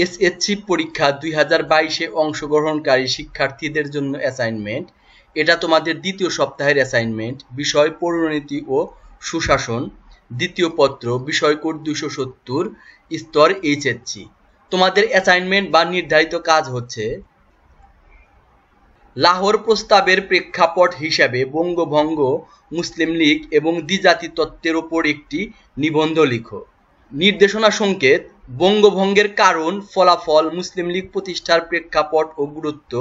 SSC পরীক্ষা 2022-এ অংশগ্রহণকারী শিক্ষার্থীদের জন্য অ্যাসাইনমেন্ট। এটা তোমাদের দ্বিতীয় সপ্তাহের অ্যাসাইনমেন্ট। বিষয় পৌরনীতি ও সুশাসন, দ্বিতীয় পত্র, বিষয় কোড 270, স্তর এইচএসসি। তোমাদের অ্যাসাইনমেন্ট বা নির্ধারিত কাজ হচ্ছে লাহোর প্রস্তাবের প্রেক্ষাপট হিসাবে বঙ্গভঙ্গ, মুসলিম লীগ এবং দ্বিজাতি তত্ত্বের উপর একটি নিবন্ধ লিখো। নির্দেশনা সংকেত: বঙ্গভঙ্গের কারণ, ফলাফল, মুসলিম লীগ প্রতিষ্ঠার প্রেক্ষাপট ও গুরুত্ব,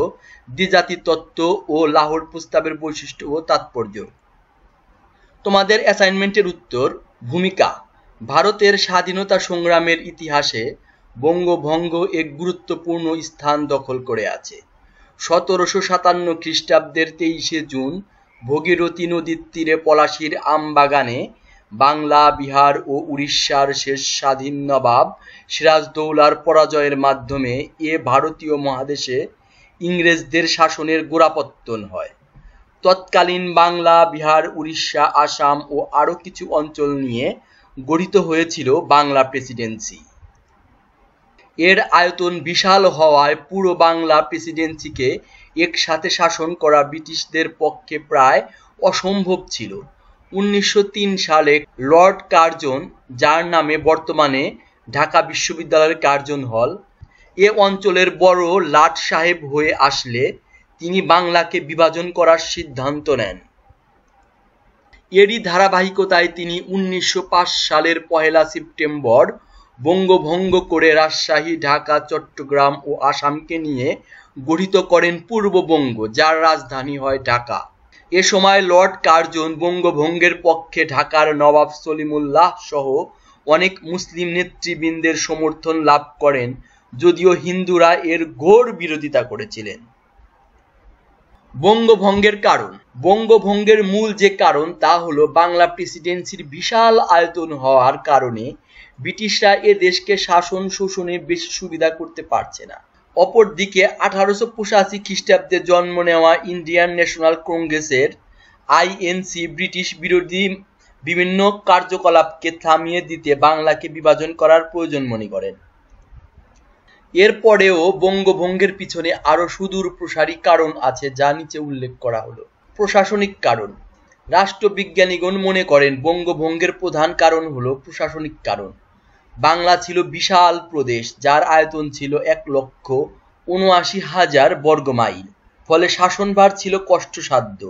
দ্বিজাতি তত্ত্ব ও লাহোর প্রস্তাবের বৈশিষ্ট্য ও তাৎপর্য। তোমাদের অ্যাসাইনমেন্টের উত্তর: ভূমিকা। ভারতের স্বাধীনতা সংগ্রামের ইতিহাসে বঙ্গভঙ্গ এক গুরুত্বপূর্ণ স্থান দখল করে আছে। 1757 খ্রিস্টাব্দের 23শে জুন ভগীরথী নদীর তীরে পলাশীর আমবাগানে বাংলা, বিহার ও উড়িষ্যার শেষ স্বাধীন নবাব সিরাজদৌলার পরাজয়ের মাধ্যমে এ ভারতীয় মহাদেশে ইংরেজদের শাসনের গোড়াপত্তন হয়। তৎকালীন বাংলা, বিহার, উড়িষ্যা, আসাম ও আরও কিছু অঞ্চল নিয়ে গঠিত হয়েছিল বাংলা প্রেসিডেন্সি। এর আয়তন বিশাল হওয়ায় পুরো বাংলা প্রেসিডেন্সিকে একসাথে শাসন করা ব্রিটিশদের পক্ষে প্রায় অসম্ভব ছিল। 1903 সালে লর্ড কার্জন, যার নামে বর্তমানে ঢাকা বিশ্ববিদ্যালয়ের কার্জন হল, এ অঞ্চলের বড় লাট সাহেব হয়ে আসলে তিনি বাংলাকে বিভাজন করার সিদ্ধান্ত নেন। এরই ধারাবাহিকতায় তিনি 1905 সালের 1 সেপ্টেম্বর বঙ্গভঙ্গ করে রাজশাহী, ঢাকা, চট্টগ্রাম ও আসামকে নিয়ে গঠিত করেন পূর্ববঙ্গ, যার রাজধানী হয় ঢাকা। এ সময় লর্ড কার্জন বঙ্গভঙ্গের পক্ষে ঢাকার নবাব সলিমুল্লাহ সহ অনেক মুসলিম নেতৃবৃন্দের সমর্থন লাভ করেন, যদিও হিন্দুরা এর ঘোর বিরোধিতা করেছিলেন। বঙ্গভঙ্গের কারণ: বঙ্গভঙ্গের মূল যে কারণ তা হলো বাংলা প্রেসিডেন্সির বিশাল আয়তন হওয়ার কারণে ব্রিটিশরা এ দেশকে শাসন শোষণে বেশি সুবিধা করতে পারছে না। অপরদিকে 1885 খ্রিস্টাব্দে জন্ম নেওয়া ইন্ডিয়ান ন্যাশনাল কংগ্রেসের আইএনসি ব্রিটিশ বিরোধী বিভিন্ন কার্যকলাপকে থামিয়ে দিতে বাংলাকে বিভাজন করার প্রয়োজন মনে করেন। এরপরেও বঙ্গভঙ্গের পিছনে আরো সুদূরপ্রসারী কারণ আছে, যা নিচে উল্লেখ করা হলো। প্রশাসনিক কারণ: রাষ্ট্রবিজ্ঞানীগণ মনে করেন বঙ্গভঙ্গের প্রধান কারণ হলো প্রশাসনিক কারণ। বাংলা ছিল বিশাল প্রদেশ, যার আয়তন ছিল 1,79,000 বর্গমাইল, ফলে শাসনভার ছিল কষ্টসাধ্য।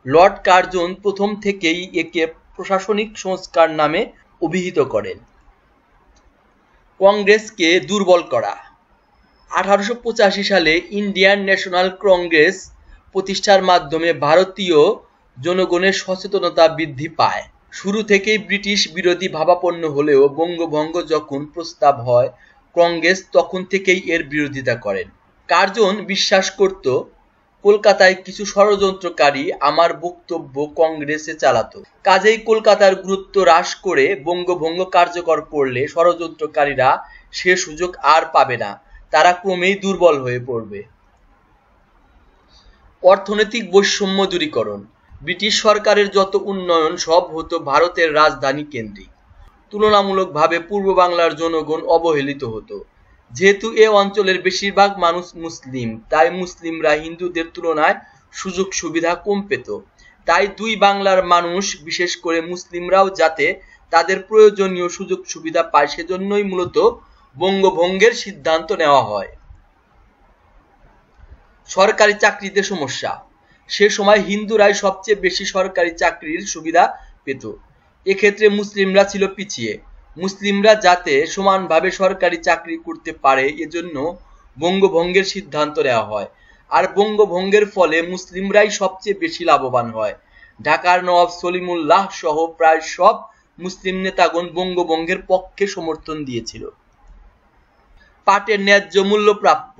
লর্ড কার্জন প্রথম থেকেই একে প্রশাসনিক সংস্কার নামে অভিহিত করেন। কংগ্রেসকে দুর্বল করা: 1885 সালে ইন্ডিয়ান ন্যাশনাল কংগ্রেস প্রতিষ্ঠার মাধ্যমে ভারতীয় জনগণের সচেতনতা বৃদ্ধি পায়। শুরু থেকেই ব্রিটিশ বিরোধী ভাবাপন্ন হলেও বঙ্গভঙ্গ যখন প্রস্তাব হয়, কংগ্রেস তখন থেকেই এর বিরোধিতা করেন। কার্জন বিশ্বাস করত কলকাতায় কিছু ষড়যন্ত্রকারী আমার বক্তব্য কংগ্রেসে চালাতো, কাজেই কলকাতার গুরুত্ব হ্রাস করে বঙ্গভঙ্গ কার্যকর করলে ষড়যন্ত্রকারীরা সে সুযোগ আর পাবে না, তারা ক্রমেই দুর্বল হয়ে পড়বে। অর্থনৈতিক বৈষম্য দূরীকরণ: ব্রিটিশ সরকারের যত উন্নয়ন সব হতো ভারতের রাজধানী কেন্দ্রিক। তুলনামূলকভাবে পূর্ব বাংলার জনগণ অবহেলিত হতো। যেহেতু এ অঞ্চলের বেশিরভাগ মানুষ মুসলিম, তাই মুসলিমরা হিন্দুদের তুলনায় সুযোগ সুবিধা কম পেত। তাই দুই বাংলার মানুষ, বিশেষ করে মুসলিমরাও যাতে তাদের প্রয়োজনীয় সুযোগ সুবিধা পায়, সেজন্যই মূলত বঙ্গভঙ্গের সিদ্ধান্ত নেওয়া হয়। সরকারি চাকরিতে সমস্যা: সে সময় হিন্দুরাই সবচেয়ে বেশি সরকারি চাকরির সুবিধা পেত। এক্ষেত্রে মুসলিমরা ছিল পিছিয়ে। মুসলিমরা যাতে সমানভাবে সরকারি চাকরি করতে পারে, এজন্য বঙ্গভঙ্গের সিদ্ধান্ত নেওয়া হয়। আর বঙ্গভঙ্গের ফলে মুসলিমরাই সবচেয়ে বেশি লাভবান হয়। ঢাকার নবাব সলিমুল্লাহ সহ প্রায় সব মুসলিম নেতাগণ বঙ্গভঙ্গের পক্ষে সমর্থন দিয়েছিল। পাটের ন্যায্য মূল্য প্রাপ্য: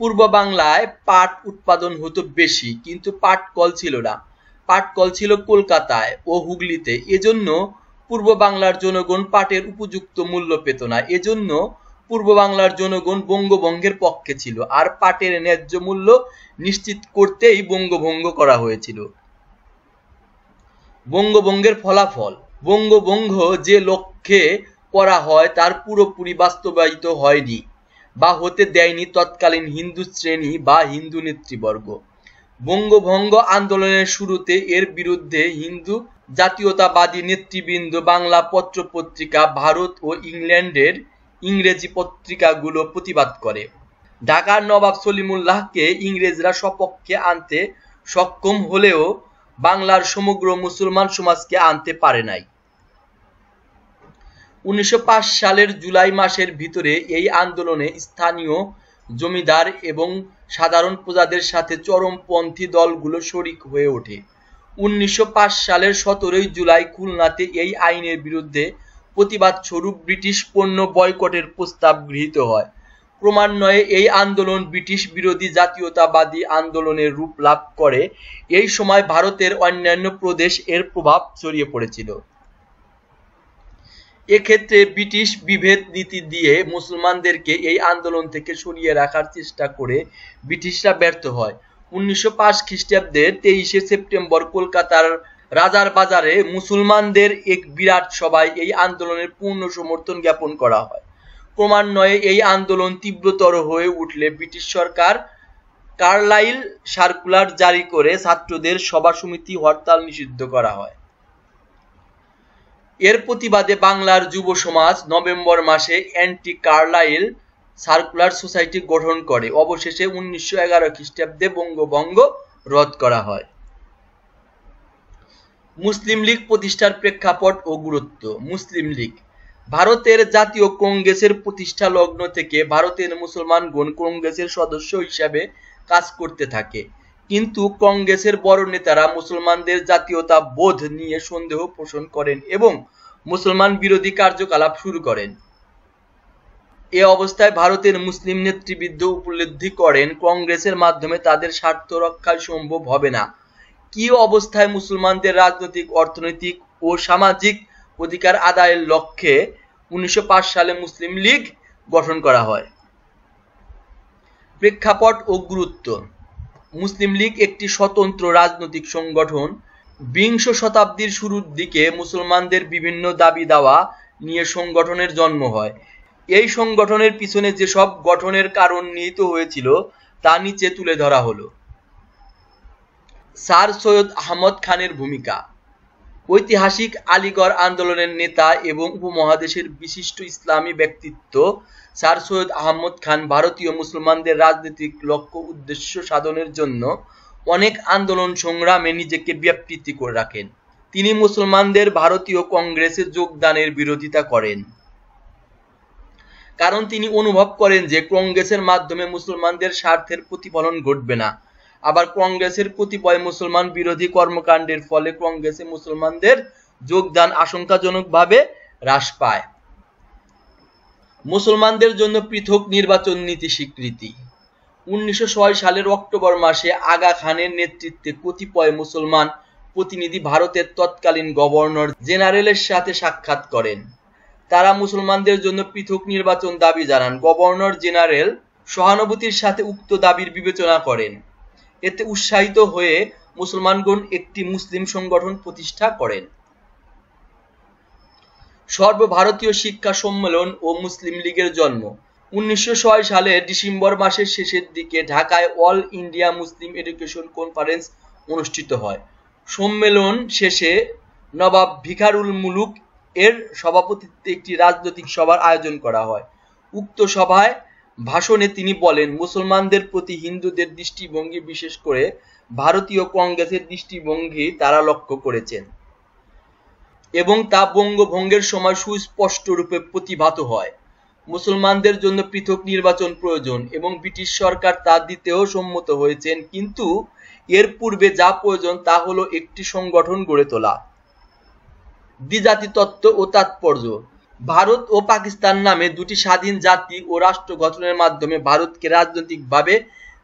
পূর্ব বাংলায় পাট উৎপাদন হতো বেশি, কিন্তু পাট কল ছিল না। পাট কল ছিল কলকাতায় ও হুগলিতে, এজন্য পূর্ব বাংলার জনগণ পাটের উপযুক্ত মূল্য পেত না। এজন্য পূর্ব বাংলার জনগণ বঙ্গভঙ্গের পক্ষে ছিল, আর পাটের ন্যায্য মূল্য নিশ্চিত করতেই বঙ্গভঙ্গ করা হয়েছিল। বঙ্গভঙ্গের ফলাফল: বঙ্গভঙ্গ যে লক্ষ্যে করা হয় তার পুরোপুরি বাস্তবায়িত হয়নি। বা হতে দেয়নি তৎকালীন হিন্দু শ্রেণী বা হিন্দু নেতৃবর্গ। বঙ্গভঙ্গ আন্দোলনের শুরুতে এর বিরুদ্ধে হিন্দু জাতীয়তাবাদী নেতৃবৃন্দ বাংলা পত্র-পত্রিকা, ভারত ও ইংল্যান্ডের ইংরেজি পত্রিকাগুলো প্রতিবাদ করে। ঢাকার নবাব সলিমুল্লাহকে ইংরেজরা স্বপক্ষে আনতে সক্ষম হলেও বাংলার সমগ্র মুসলমান সমাজকে আনতে পারে নাই। 1905 সালের জুলাই মাসের ভিতরে এই আন্দোলনে স্থানীয় জমিদার এবং সাধারণ প্রজাদের সাথে চরমপন্থী দলগুলো শরিক হয়ে ওঠে। 1905 সালের 17 জুলাই খুলনাতে এই আইনের বিরুদ্ধে প্রতিবাদ স্বরূপ ব্রিটিশ পণ্য বয়কটের প্রস্তাব গৃহীত হয়। ক্রমান্বয়ে এই আন্দোলন ব্রিটিশ বিরোধী জাতীয়তাবাদী আন্দোলনের রূপ লাভ করে। এই সময় ভারতের অন্যান্য প্রদেশ এর প্রভাব ছড়িয়ে পড়েছিল। এক্ষেত্রে ব্রিটিশ বিভেদ নীতি দিয়ে মুসলমানদেরকে এই আন্দোলন থেকে সরিয়ে রাখার চেষ্টা করে ব্রিটিশরা ব্যর্থ হয়। 1905 খ্রিস্টাব্দের 23 সেপ্টেম্বর কলকাতার রাজার বাজারে মুসলমানদের এক বিরাট সভায় এই আন্দোলনের পূর্ণ সমর্থন জ্ঞাপন করা হয়। ক্রমান্বয়ে এই আন্দোলন তীব্রতর হয়ে উঠলে ব্রিটিশ সরকার কার্লাইল সার্কুলার জারি করে ছাত্রদের সভা সমিতি হরতাল নিষিদ্ধ করা হয়। এর প্রতিবাদে বাংলার যুব সমাজ নভেম্বর মাসে অ্যান্টি কার্লাইল সার্কুলার সোসাইটি গঠন করে। অবশেষে 1911 খ্রিস্টাব্দে বঙ্গভঙ্গ রদ করা হয়। মুসলিম লীগ প্রতিষ্ঠার প্রেক্ষাপট ও গুরুত্ব। মুসলিম লীগ ভারতের জাতীয় কংগ্রেসের প্রতিষ্ঠা লগ্ন থেকে ভারতের মুসলমানগণ কংগ্রেসের সদস্য হিসাবে কাজ করতে থাকে, কিন্তু কংগ্রেসের বড় নেতারা মুসলমানদের জাতীয়তা বোধ নিয়ে সন্দেহ পোষণ করেন এবং মুসলমান বিরোধী কার্যকলাপ শুরু করেন। এ অবস্থায় ভারতের মুসলিম নেতৃবৃন্দ উপলব্ধি করেন কংগ্রেসের মাধ্যমে তাদের স্বার্থ রক্ষা সম্ভব হবে না। কি অবস্থায় মুসলমানদের রাজনৈতিক, অর্থনৈতিক ও সামাজিক অধিকার আদায়ের লক্ষ্যে 1905 সালে মুসলিম লীগ গঠন করা হয়। প্রেক্ষাপট ও গুরুত্ব। মুসলিম লীগ একটি স্বতন্ত্র রাজনৈতিক সংগঠন। বিংশ শতাব্দীর শুরুর দিকে মুসলমানদের বিভিন্ন দাবি দাওয়া নিয়ে সংগঠনের জন্ম হয়। এই সংগঠনের পিছনে যেসব গঠনের কারণ নিহিত হয়েছিল তা নিচে তুলে ধরা হলো। স্যার সৈয়দ আহমদ খানের ভূমিকা। ঐতিহাসিক আলীগড় আন্দোলনের নেতা এবং উপমহাদেশের বিশিষ্ট ইসলামী ব্যক্তিত্ব স্যার সৈয়দ আহমদ খান ভারতীয় মুসলমানদের রাজনৈতিক লক্ষ্য উদ্দেশ্য সাধনের জন্য অনেক আন্দোলন সংগ্রামে নিজেকে ব্যাপৃত করে রাখেন। তিনি মুসলমানদের ভারতীয় কংগ্রেসে যোগদানের বিরোধিতা করেন, কারণ তিনি অনুভব করেন যে কংগ্রেসের মাধ্যমে মুসলমানদের স্বার্থের প্রতিফলন ঘটবে না। আবার কংগ্রেসের কতিপয় মুসলমান বিরোধী কর্মকাণ্ডের ফলে কংগ্রেসে মুসলমানদের যোগদান আশঙ্কাজনকভাবে হ্রাস পায়। মুসলমানদের জন্য পৃথক নির্বাচন নীতি স্বীকৃতি। 1906 সালের অক্টোবর মাসে আগা খানের নেতৃত্বে কতিপয় মুসলমান প্রতিনিধি ভারতের তৎকালীন গভর্নর জেনারেলের সাথে সাক্ষাৎ করেন। তারা মুসলমানদের জন্য পৃথক নির্বাচন দাবি জানান। গভর্নর জেনারেল সহানুভূতির সাথে উক্ত দাবির বিবেচনা করেন। এতে উৎসাহিত হয়ে মুসলমানগণ একটি মুসলিম সংগঠন প্রতিষ্ঠা করেন। সর্বভারতীয় শিক্ষা সম্মেলন ও মুসলিম লীগের জন্ম। 1906 সালের ডিসেম্বর মাসের শেষের দিকে ঢাকায় all India Muslim education conference অনুষ্ঠিত হয়। সম্মেলন শেষে নবাব ভিখারুল মুলুক এর সভাপতিত্বে একটি রাজনৈতিক সভার আয়োজন করা হয়। উক্ত সভায় ভাষণে তিনি বলেন, মুসলমানদের প্রতি হিন্দুদের দৃষ্টিভঙ্গি, বিশেষ করে ভারতীয় কংগ্রেসের দৃষ্টিভঙ্গি তারা লক্ষ্য করেছেন এবং তা বঙ্গভঙ্গের সময় সুস্পষ্ট রূপে প্রতিভাত হয়। মুসলমানদের জন্য পৃথক নির্বাচন প্রয়োজন এবং ব্রিটিশ সরকার তা দিতেও সম্মত হয়েছেন, কিন্তু এর পূর্বে যা প্রয়োজন তা হলো একটি সংগঠন গড়ে তোলা। দ্বিজাতি তত্ত্ব ও তাৎপর্য। ভারত ও পাকিস্তান নামে দুটি স্বাধীন জাতি ও রাষ্ট্র গঠনের মাধ্যমে ভারতকে রাজনৈতিকভাবে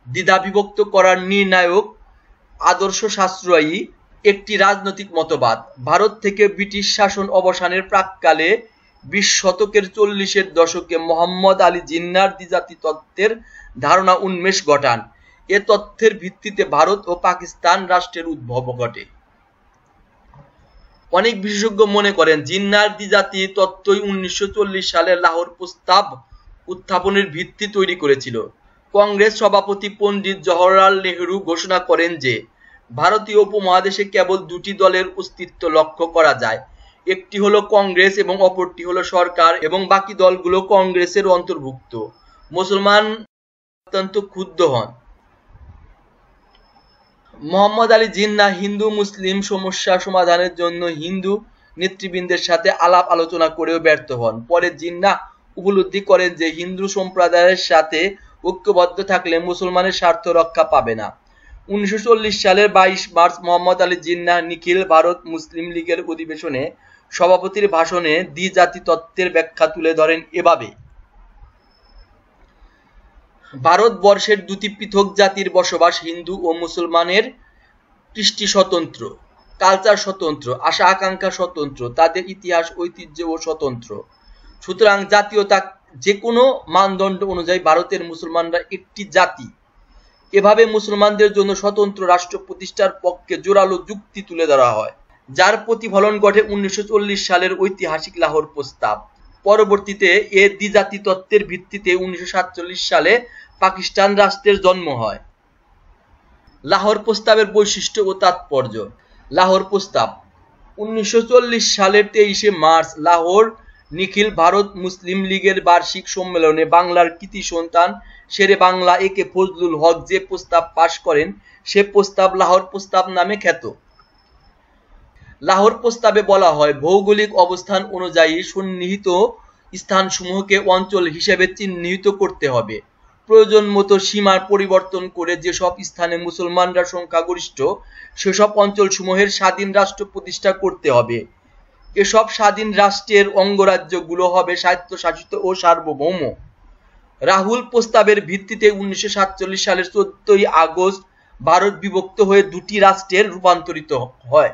দ্বিধাবিভক্ত করার নির্ণায়ক আদর্শ সাশ্রয়ী একটি রাজনৈতিক মতবাদ। ভারত থেকে ব্রিটিশ শাসন অবসানের প্রাক্কালে 20 শতকের 40-এর দশকে মোহাম্মদ আলী জিন্নাহর দ্বিজাতি তত্ত্বের ধারণা উন্মেষ ঘটান। এ তত্ত্বের ভিত্তিতে ভারত ও পাকিস্তান রাষ্ট্রের উদ্ভব ঘটে। অনেক বিশেষজ্ঞ মনে করেন জিন্নাহর দ্বিজাতি তত্ত্বই 1940 সালের লাহোর প্রস্তাব উত্থাপনের ভিত্তি তৈরি করেছিল। কংগ্রেস সভাপতি পণ্ডিত জওহরলাল নেহরু ঘোষণা করেন যে ভারতীয় উপমহাদেশে কেবল দুটি দলের অস্তিত্ব লক্ষ্য করা যায়, একটি হলো কংগ্রেস এবং অপরটি হলো সরকার, এবং বাকি দলগুলো কংগ্রেসের অন্তর্ভুক্ত। মুসলমান অত্যন্ত ক্ষুব্ধ হন। মোহাম্মদ আলী জিন্নাহ হিন্দু মুসলিম সমস্যা সমাধানের জন্য হিন্দু নেতৃবৃন্দের সাথে আলাপ আলোচনা করেও ব্যর্থ হন। পরে জিন্নাহ উপলব্ধি করেন যে হিন্দু সম্প্রদায়ের সাথে ঐক্যবদ্ধ থাকলে মুসলমানের স্বার্থ রক্ষা পাবে না। 1940 সালের 22 মার্চ মোহাম্মদ আলী জিন্নাহ নিখিল ভারত মুসলিম লীগের অধিবেশনে সভাপতির ভাষণে দ্বিজাতি তত্ত্বের ব্যাখ্যা তুলে ধরেন এভাবে: ভারতবর্ষের দুটি পৃথক জাতির বসবাস, হিন্দু ও মুসলমানের কৃষ্টি স্বতন্ত্র, কালচার স্বতন্ত্র, আশা আকাঙ্ক্ষা স্বতন্ত্র, তাদের ইতিহাস ঐতিহ্য ও স্বতন্ত্র। সুতরাং জাতীয়তা যে কোনো মানদণ্ড অনুযায়ী ভারতের মুসলমানরা একটি জাতি। এভাবে মুসলমানদের জন্য স্বতন্ত্র রাষ্ট্র প্রতিষ্ঠার পক্ষে জোরালো যুক্তি তুলে ধরা হয়, যার প্রতিফলন ঘটে 1940 সালের ঐতিহাসিক লাহোর প্রস্তাব। পরবর্তীতে এ দ্বিজাতি তত্ত্বের ভিত্তিতে 1947 সালে পাকিস্তান রাষ্ট্রের জন্ম হয়। লাহোর প্রস্তাবের বৈশিষ্ট্য ও তাৎপর্য। লাহোর প্রস্তাব 1940 সালের 23 মার্চ লাহোর নিখিল ভারত মুসলিম লীগের বার্ষিক সম্মেলনে বাংলার কৃতি সন্তান শেরে বাংলা একে ফজলুল হক যে প্রস্তাব পাশ করেন সে প্রস্তাব লাহোর প্রস্তাব নামে খ্যাত। লাহোর প্রস্তাবে বলা হয়, ভৌগোলিক অবস্থান অনুযায়ী সন্নিহিত স্থানসমূহকে অঞ্চল হিসেবে চিহ্নিত করতে হবে। প্রয়োজন মতো সীমার পরিবর্তন করে যেসব স্থানে মুসলমানরা সংখ্যাগরিষ্ঠ সেসব অঞ্চলসমূহের স্বাধীন রাষ্ট্র প্রতিষ্ঠা করতে হবে। এসব স্বাধীন রাষ্ট্রের অঙ্গরাজ্যগুলো হবে স্বায়ত্তশাসিত ও সার্বভৌম। রাহুল প্রস্তাবের ভিত্তিতে 1947 সালের 14 আগস্ট ভারত বিভক্ত হয়ে দুটি রাষ্ট্রে রূপান্তরিত হয়।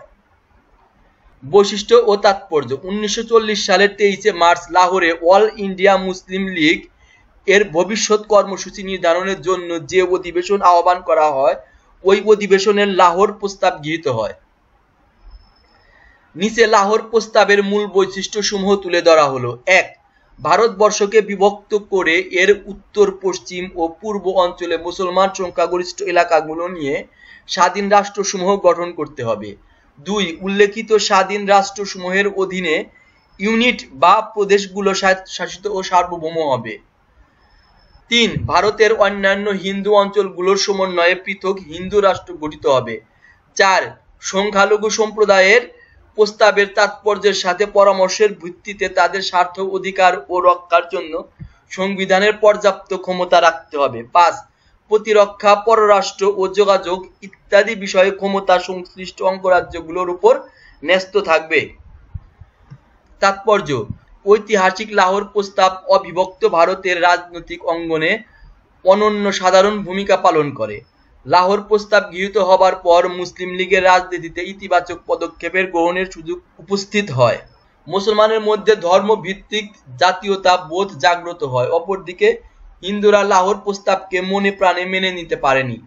বৈশিষ্ট্য ও তাৎপর্য। 1940 সালের 23 মার্চ লাহোরে অল ইন্ডিয়া মুসলিম লীগ এর ভবিষ্যৎ কর্মসূচি নির্ধারণের জন্য যে অধিবেশন আহ্বান করা হয় ওই অধিবেশনের লাহোর প্রস্তাব গৃহীত হয়। নিচে লাহোর প্রস্তাবের মূল বৈশিষ্ট্যসমূহ তুলে ধরা হলো। 1. ভারতবর্ষকে বিভক্ত করে এর উত্তর পশ্চিম ও পূর্ব অঞ্চলে মুসলমান সংখ্যাগরিষ্ঠ এলাকাগুলো নিয়ে স্বাধীন রাষ্ট্রসমূহ গঠন করতে হবে। 2. উল্লেখিত স্বাধীন রাষ্ট্রসমূহের অধীনে ইউনিট বা প্রদেশগুলো স্বায়ত্তশাসিত ও সার্বভৌম হবে। 3. ভারতের অন্যান্য হিন্দু অঞ্চলগুলোর সমন্বয়ে পৃথক হিন্দু রাষ্ট্র গঠিত হবে। 4. সংখ্যালঘু সম্প্রদায়ের প্রস্তাবের তাৎপর্যের সাথে পরামর্শের ভিত্তিতে তাদের স্বার্থ অধিকার ও রক্ষার জন্য সংবিধানের পর্যাপ্ত ক্ষমতা রাখতে হবে। 5. প্রতিরক্ষা, পররাষ্ট্র ও যোগাযোগ ইত্যাদি বিষয়ে ক্ষমতা সংশ্লিষ্ট অঙ্গরাজ্যগুলোর উপর ন্যস্ত থাকবে। তাৎপর্য: ঐতিহাসিক লাহোর প্রস্তাব অবিভক্ত ভারতের রাজনৈতিক অঙ্গনে অনন্য সাধারণ ভূমিকা পালন করে। লাহোর প্রস্তাব গৃহীত হবার পর মুসলিম লীগের রাজনীতিতে ইতিবাচক পদক্ষেপের গ্রহণের সুযোগ উপস্থিত হয়। মুসলমানের মধ্যে ধর্মভিত্তিক জাতীয়তা বোধ জাগ্রত হয়। অপরদিকে হিন্দুরা লাহোর প্রস্তাবকে মনে প্রাণে মেনে নিতে পারেনি।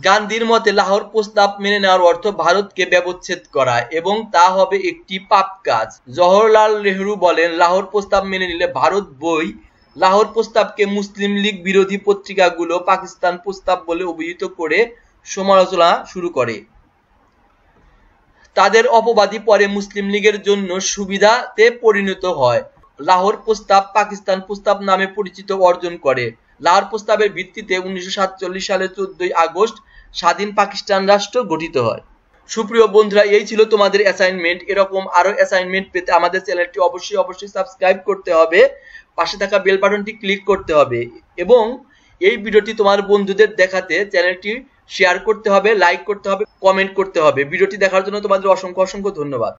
গান্ধীর মতে লাহোর প্রস্তাব মেনে নেওয়ার অর্থ ভারতকে ব্যবচ্ছেদ করা এবং তা হবে একটি পাপ কাজ। জওহরলাল নেহরু বলেন, লাহোর প্রস্তাব মেনে নিলে ভারত বই লাহোর প্রস্তাবকে মুসলিম লীগ বিরোধী পত্রিকাগুলো পাকিস্তান প্রস্তাব বলে অভিহিত করে সমালোচনা শুরু করে। তাদের অপবাদী পরে মুসলিম লীগের জন্য সুবিধাতে পরিণত হয়। লাহোর প্রস্তাব পাকিস্তান প্রস্তাব নামে পরিচিতি অর্জন করে। লাহোর প্রস্তাবের ভিত্তিতে 1947 সালের 14 আগস্ট স্বাধীন পাকিস্তান রাষ্ট্র গঠিত হয়। সুপ্রিয় বন্ধুরা, এই ছিল তোমাদের অ্যাসাইনমেন্ট। এরকম আরো অ্যাসাইনমেন্ট পেতে আমাদের চ্যানেলটি অবশ্যই সাবস্ক্রাইব করতে হবে, পাশে থাকা বেল বাটনটি ক্লিক করতে হবে এবং এই ভিডিওটি তোমার বন্ধুদের দেখাতে চ্যানেলটি শেয়ার করতে হবে, লাইক করতে হবে, কমেন্ট করতে হবে। ভিডিওটি দেখার জন্য তোমাদের অসংখ্য ধন্যবাদ।